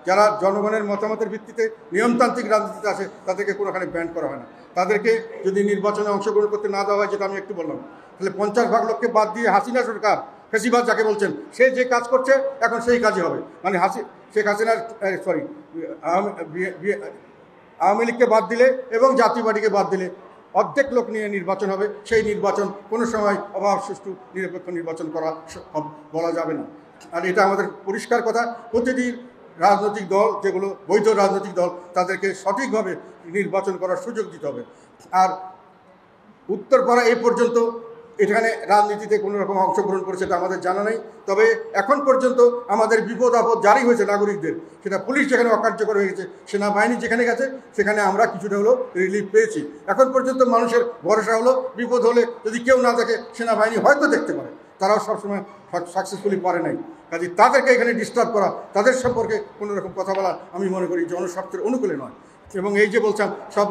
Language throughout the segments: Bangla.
যারা জনগণের মতামতের ভিত্তিতে নিয়মতান্ত্রিক রাজনীতিতে আসে তাদেরকে কোনোখানে ব্যান করা হয় না। তাদেরকে যদি নির্বাচনে অংশগ্রহণ করতে না দেওয়া হয়, যেটা আমি একটু বললাম, তাহলে 50 ভাগ লোককে বাদ দিয়ে হাসিনা সরকার, ফেসিবাদ যাকে বলছেন, সে যে কাজ করছে এখন সেই কাজই হবে। মানে শেখ হাসিনার আওয়ামী লীগকে বাদ দিলে এবং জাতীয় পার্টিকে বাদ দিলে অর্ধেক লোক নিয়ে নির্বাচন হবে। সেই নির্বাচন কোনো সময় অবাধ সুষ্ঠু নিরপেক্ষ নির্বাচন করা বলা যাবে না। আর এটা আমাদের পরিষ্কার কথা। প্রতিটি রাজনৈতিক দল, যেগুলো বৈধ রাজনৈতিক দল, তাদেরকে সঠিকভাবে নির্বাচন করার সুযোগ দিতে হবে। আর উত্তরপাড়া এই পর্যন্ত এখানে রাজনীতিতে কোনো রকম অংশগ্রহণ করেছে এটা আমাদের জানা নেই। তবে এখন পর্যন্ত আমাদের বিপদ আপদ জারি হয়েছে নাগরিকদের, সেটা পুলিশ যেখানে অকার্যকর হয়ে গেছে, সেনাবাহিনী যেখানে গেছে সেখানে আমরা কিছুটা হলো রিলিফ পেয়েছি। এখন পর্যন্ত মানুষের ভরসা হলো বিপদ হলে যদি কেউ না দেখে সেনাবাহিনী হয়তো দেখতে পারে, তারাও সবসময় সাকসেসফুলি পারে নাই। কাজে তাদেরকে এখানে ডিস্টার্ব করা, তাদের সম্পর্কে কোনো রকম কথা বলা আমি মনে করি জনস্বার্থের অনুকূলে নয়। এবং এই যে বলছিলাম সব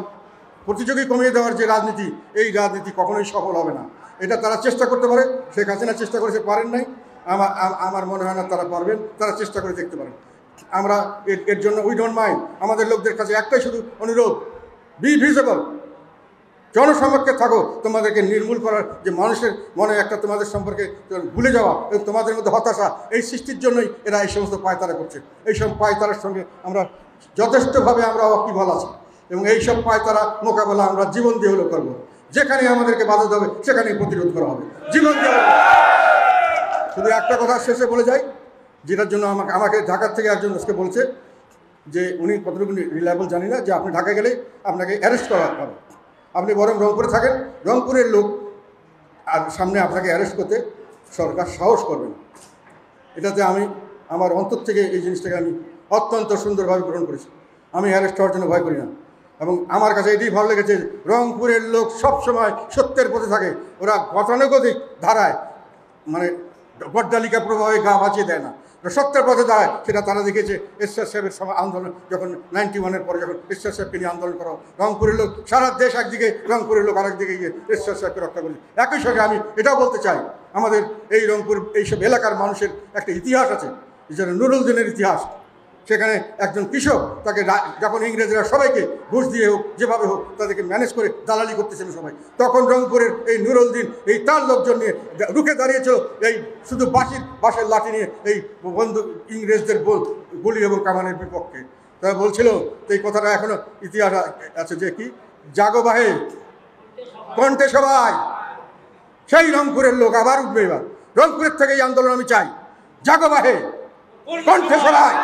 প্রতিযোগী কমিয়ে দেওয়ার যে রাজনীতি, এই রাজনীতি কখনোই সফল হবে না। এটা তারা চেষ্টা করতে পারে, শেখ হাসিনা চেষ্টা করেছে, পারেন নাই। আমার মনে হয় না তারা পারবেন, তারা চেষ্টা করে দেখতে পারেন। আমরা এর জন্য উই ডোন্ট মাইন্ড। আমাদের লোকদের কাছে একটাই শুধু অনুরোধ, বি ভিজিবল, জনসমক্ষে থাকো। তোমাদেরকে নির্মূল করার যে মানুষের মনে একটা তোমাদের সম্পর্কে ভুলে যাওয়া এবং তোমাদের মধ্যে হতাশা, এই সৃষ্টির জন্যই এরা এই সমস্ত পায়তারা করছে। এইসব পায়তারার সঙ্গে আমরা যথেষ্টভাবে আমরা ওয়াকিবহাল আছি এবং এইসব পায়তারা মোকাবেলা আমরা জীবন দিয়ে হলেও করবো। যেখানে আমাদেরকে বাধা দেবে সেখানেই প্রতিরোধ করা হবে, জীবন দিয়ে। শুধু একটা কথা শেষে বলে যাই, যেটার জন্য আমাকে ঢাকার থেকে একজন আজকে বলছে যে উনি কতটুকু রিলায়েবল জানি না, যে আপনি ঢাকায় গেলে আপনাকে অ্যারেস্ট করা হবে। আপনি বরং রংপুরে থাকেন, রংপুরের লোক আর সামনে আপনাকে অ্যারেস্ট করতে সরকার সাহস করবে না। এটাতে আমি আমার অন্তর থেকে এই জিনিসটাকে আমি অত্যন্ত সুন্দরভাবে গ্রহণ করেছি। আমি অ্যারেস্ট হওয়ার জন্য ভয় করি না। এবং আমার কাছে এটাই ভালো লেগেছে, রংপুরের লোক সবসময় সত্যের পথে থাকে। ওরা গতানুগতিক ধারায়, মানে গড্ডালিকা প্রভাবে গা বাঁচিয়ে দেয় না, সত্যের পথে দাঁড়ায়। সেটা তারা দেখেছে এরশাদ সাহেবের সময় আন্দোলন, যখন 91-এর পরে যখন এরশাদ সাহেবকে নিয়ে আন্দোলন করা, রংপুরের লোক সারা দেশ একদিকে, রংপুরের লোক আরেকদিকে গিয়ে এরশাদ সাহেবকে রক্ষা করেছে। একই সঙ্গে আমি এটাও বলতে চাই, আমাদের এই রংপুর এইসব এলাকার মানুষের একটা ইতিহাস আছে, যেটা নুরুল দিনের ইতিহাস। সেখানে একজন কৃষক, তাকে যখন ইংরেজরা সবাইকে ঘুষ দিয়ে হোক, যেভাবে হোক, তাদেরকে ম্যানেজ করে দালালি করতেছিল সবাই, তখন রংপুরের এই নুরুল দিন এই তার লোকজন নিয়ে রুখে দাঁড়িয়েছিল, এই শুধু বাঁশের লাঠি নিয়ে এই বন্ধু ইংরেজদের গুলি এবং কামানের বিপক্ষে। তারা বলছিল, এই কথাটা এখনো ইতিহাস আছে, যে কি জাগো বাহে কণ্ঠে সবাই। সেই রংপুরের লোক আবার উঠবে। এবার রংপুরের থেকে এই আন্দোলন আমি চাই, জাগো বাহে কণ্ঠে সবাই।